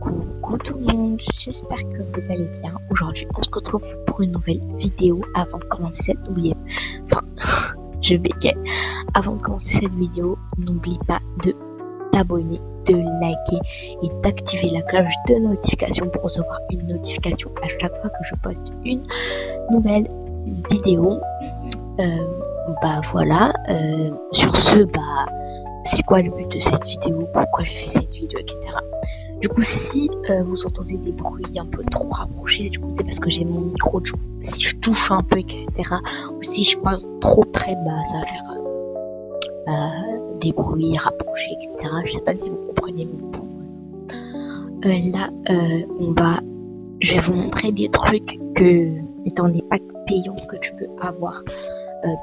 Coucou tout le monde, j'espère que vous allez bien. Aujourd'hui, on se retrouve pour une nouvelle vidéo. Avant de commencer cette vidéo, je bégaye. Avant de commencer cette vidéo, n'oublie pas de t'abonner, de liker et d'activer la cloche de notification pour recevoir une notification à chaque fois que je poste une nouvelle vidéo. Voilà. Sur ce, c'est quoi le but de cette vidéo, pourquoi j'ai fait cette vidéo, etc. Du coup, si vous entendez des bruits un peu trop rapprochés, du coup, c'est parce que j'ai mon micro. Si je touche un peu, etc., ou si je parle trop près, ça va faire des bruits rapprochés, etc. Je sais pas si vous comprenez mon point. Je vais vous montrer des trucs dans les packs payants que tu peux avoir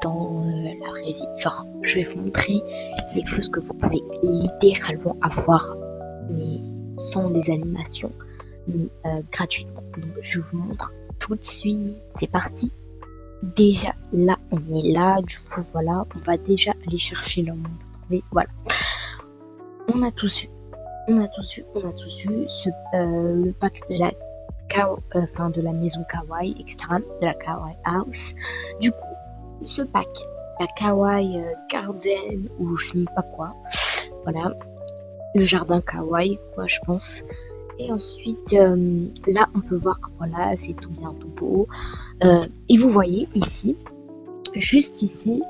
dans la vraie vie. Genre, je vais vous montrer quelque chose que vous pouvez littéralement avoir, mais sans les animations, gratuitement. Donc, je vous montre tout de suite. C'est parti. Déjà, là, on est là. Du coup, voilà, on va déjà aller chercher le monde. Mais voilà. On a tous eu le pack de la de la maison Kawaii, etc., de la Kawaii House. Du coup, ce pack, la Kawaii Garden, ou je sais même pas quoi, voilà, le jardin Kawaii, quoi, je pense. Et ensuite, là, on peut voir que voilà, c'est tout bien, tout beau. Et vous voyez ici, juste ici,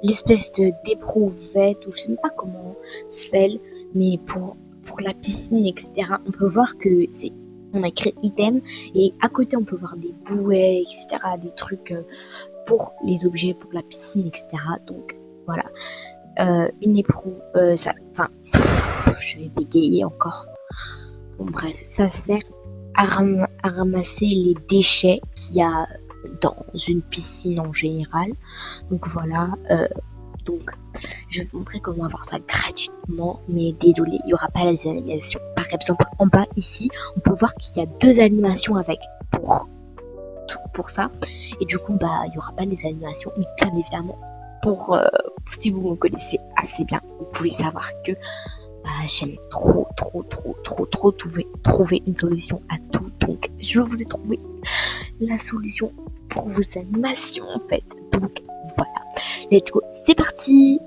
l'espèce de d'éprouvette, ou je sais même pas comment se fait, mais pour la piscine, etc., on peut voir que on a écrit item, et à côté, on peut voir des bouées, etc., des trucs pour les objets, pour la piscine, etc. Donc, voilà. Une éproue, je vais bégayer encore. Bon, bref, ça sert à ramasser les déchets qu'il y a dans une piscine en général. Donc voilà, je vais vous montrer comment avoir ça gratuitement, mais désolé, il n'y aura pas les animations. Par exemple, en bas ici, on peut voir qu'il y a 2 animations avec pour ça, et du coup, il n'y aura pas les animations, mais bien évidemment, si vous me connaissez assez bien, vous pouvez savoir que j'aime trop trouver une solution à tout. Donc, je vous ai trouvé la solution pour vos animations, en fait. Donc, voilà. Let's go. C'est parti.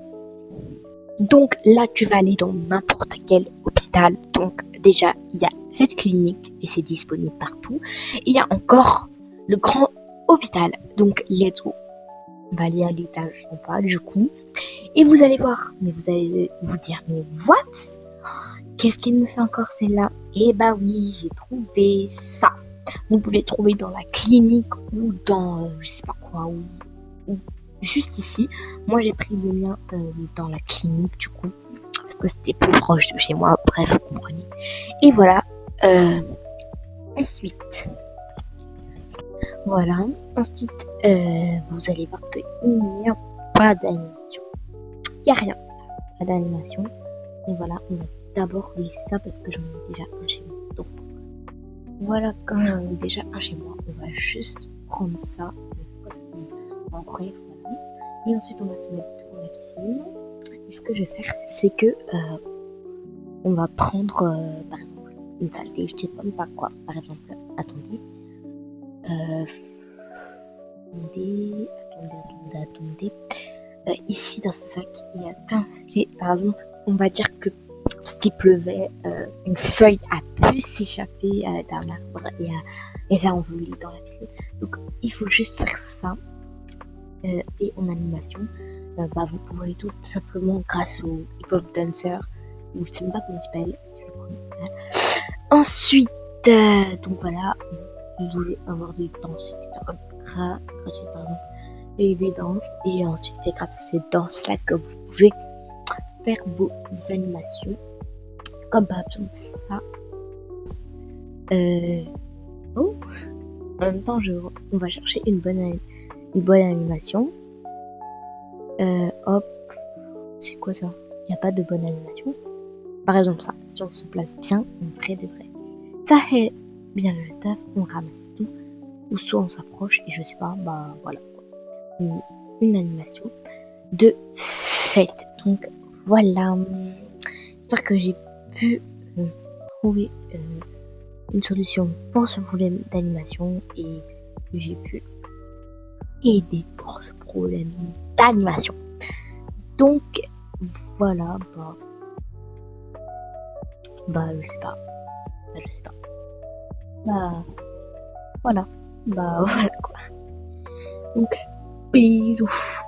Donc, là, tu vas aller dans n'importe quel hôpital. Donc, déjà, il y a cette clinique et c'est disponible partout. Et il y a encore le grand hôpital. Donc, let's go. On va aller à l'étage en bas, du coup. Et vous allez voir, mais vous allez vous dire, mais what? Qu'est-ce qu'il me fait encore celle-là? Eh oui, j'ai trouvé ça. Vous pouvez trouver dans la clinique ou dans, je sais pas quoi, ou juste ici. Moi, j'ai pris le mien dans la clinique, du coup, parce que c'était plus proche de chez moi. Bref, vous comprenez. Et voilà. Ensuite, vous allez voir qu'il n'y a pas d'animation. Il n'y a rien. Pas d'animation. Et voilà, on va d'abord laisser ça parce que j'en ai déjà un chez moi. Donc voilà, quand j'en ai déjà un chez moi, on va juste prendre ça. En bref, voilà. Et ensuite, on va se mettre dans la piscine. Et ce que je vais faire, c'est que on va prendre, par exemple, une saleté, je sais même pas quoi. Par exemple, attendez. Attendez. Ici, dans ce sac, il y a plein de... Par exemple, on va dire que parce qu'il pleuvait, une feuille a pu s'échapper d'un arbre et s'est envolée dans la piscine. Donc, il faut juste faire ça. Et en animation, vous pouvez tout simplement grâce au hip-hop dancer, ou je sais même pas comment il s'appelle, si je le prononce. Ensuite, donc voilà, vous pouvez avoir des danses, etc. Gratuites, pardon. Et des danses, et ensuite c'est grâce à ces danses-là que vous pouvez faire vos animations, comme par exemple ça. En même temps, on va chercher une bonne animation. Hop, c'est quoi ça? Il n'y a pas de bonne animation. Par exemple ça, si on se place bien, on vrai de vrai. Ça fait bien le taf, on ramasse tout, ou soit on s'approche et je sais pas, voilà. Une animation de fête. Donc voilà. J'espère que j'ai pu trouvé une solution pour ce problème d'animation et que j'ai pu aider pour ce problème d'animation. Donc voilà, je sais pas. Voilà. Voilà quoi. Donc bisous.